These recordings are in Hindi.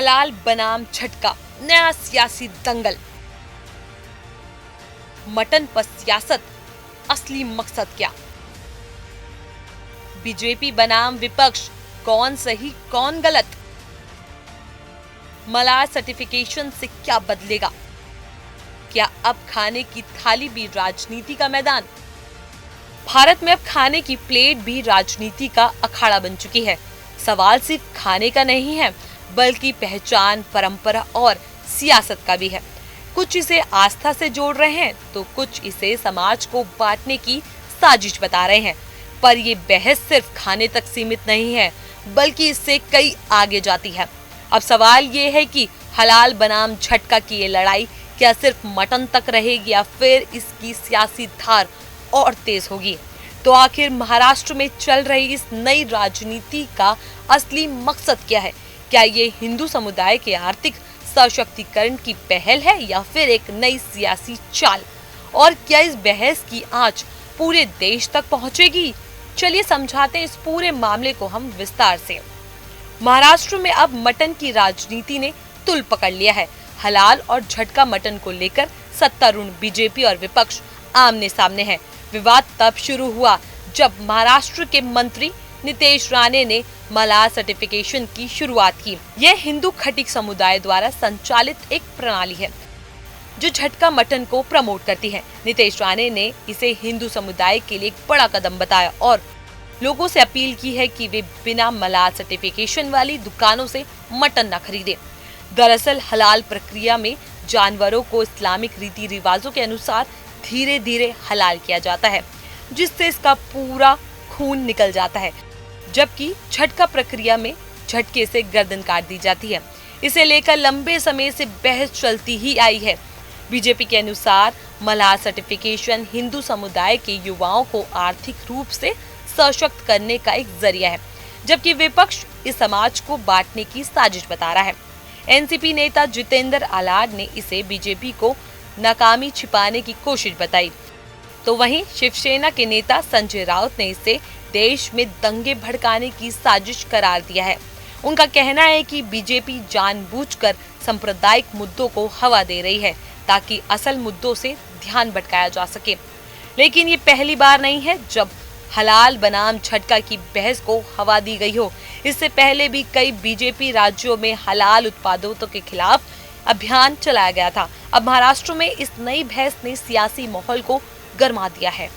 हलाल बनाम झटका, नया सियासी दंगल। मटन पर सियासत, असली मकसद क्या? बीजेपी बनाम विपक्ष, कौन सही कौन गलत? मलार सर्टिफिकेशन से क्या बदलेगा? क्या अब खाने की थाली भी राजनीति का मैदान? भारत में अब खाने की प्लेट भी राजनीति का अखाड़ा बन चुकी है। सवाल सिर्फ खाने का नहीं है, बल्कि पहचान, परंपरा और सियासत का भी है। कुछ इसे आस्था से जोड़ रहे हैं, तो कुछ इसे समाज को बांटने की साजिश बता रहे हैं। पर ये बहस सिर्फ खाने तक सीमित नहीं है, बल्कि इससे कई आगे जाती है। अब सवाल ये है कि हलाल बनाम झटका की ये लड़ाई क्या सिर्फ मटन तक रहेगी या फिर इसकी सियासी धार और तेज होगी? तो आखिर महाराष्ट्र में चल रही इस नई राजनीति का असली मकसद क्या है? क्या ये हिंदू समुदाय के आर्थिक सशक्तिकरण की पहल है या फिर एक नई सियासी चाल? और क्या इस बहस की आंच पूरे देश तक पहुंचेगी? चलिए समझाते हैं इस पूरे मामले को हम विस्तार से। महाराष्ट्र में अब मटन की राजनीति ने तुल पकड़ लिया है। हलाल और झटका मटन को लेकर सत्तारूढ़ बीजेपी और विपक्ष आमने सामने है। विवाद तब शुरू हुआ जब महाराष्ट्र के मंत्री नितेश राणे ने मलार सर्टिफिकेशन की शुरुआत की। यह हिंदू खटीक समुदाय द्वारा संचालित एक प्रणाली है जो झटका मटन को प्रमोट करती है। नितेश राणे ने इसे हिंदू समुदाय के लिए एक बड़ा कदम बताया और लोगों से अपील की है कि वे बिना मलार सर्टिफिकेशन वाली दुकानों से मटन न खरीदें। दरअसल हलाल प्रक्रिया में जानवरों को इस्लामिक रीति रिवाजों के अनुसार धीरे धीरे हलाल किया जाता है, जिससे इसका पूरा खून निकल जाता है, जबकि झटका प्रक्रिया में झटके से गर्दन काट दी जाती है। इसे लेकर लंबे समय से बहस चलती ही आई है। बीजेपी के अनुसार मलार सर्टिफिकेशन हिंदू समुदाय के युवाओं को आर्थिक रूप से सशक्त करने का एक जरिया है, जबकि विपक्ष इस समाज को बांटने की साजिश बता रहा है। एनसीपी नेता जितेंद्र आलाड ने इसे बीजेपी को नाकामी छिपाने की कोशिश बताई, तो वहीं शिवसेना के नेता संजय राउत ने इसे देश में दंगे भड़काने की साजिश करार दिया है। उनका कहना है कि बीजेपी जानबूझकर सांप्रदायिक मुद्दों को हवा दे रही है ताकि असल मुद्दों से ध्यान भटकाया जा सके। लेकिन ये पहली बार नहीं है जब हलाल बनाम झटका की बहस को हवा दी गई हो। इससे पहले भी कई बीजेपी राज्यों में हलाल उत्पादों के खिलाफ अभियान चलाया गया था। अब महाराष्ट्र में इस नई बहस ने सियासी माहौल को गरमा दिया है।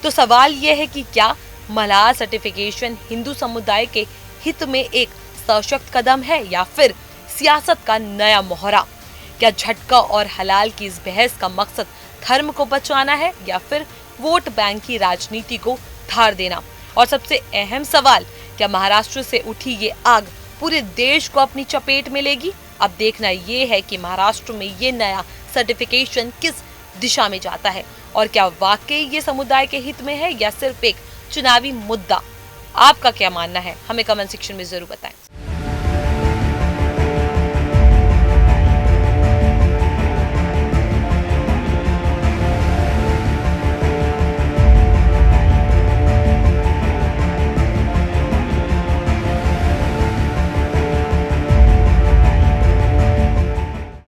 तो सवाल यह है कि क्या मलार सर्टिफिकेशन हिंदू समुदाय के हित में एक सशक्त कदम है या फिर सियासत का नया मोहरा? क्या झटका और हलाल की इस बहस का मकसद धर्म को बचाना है या फिर वोट बैंक की राजनीति को धार देना? और सबसे अहम सवाल, क्या महाराष्ट्र से उठी ये आग पूरे देश को अपनी चपेट में लेगी? अब देखना ये है कि महाराष्ट्र में ये नया सर्टिफिकेशन किस दिशा में जाता है और क्या वाकई ये समुदाय के हित में है या सिर्फ एक चुनावी मुद्दा? आपका क्या मानना है? हमें कमेंट सेक्शन में जरूर बताएं।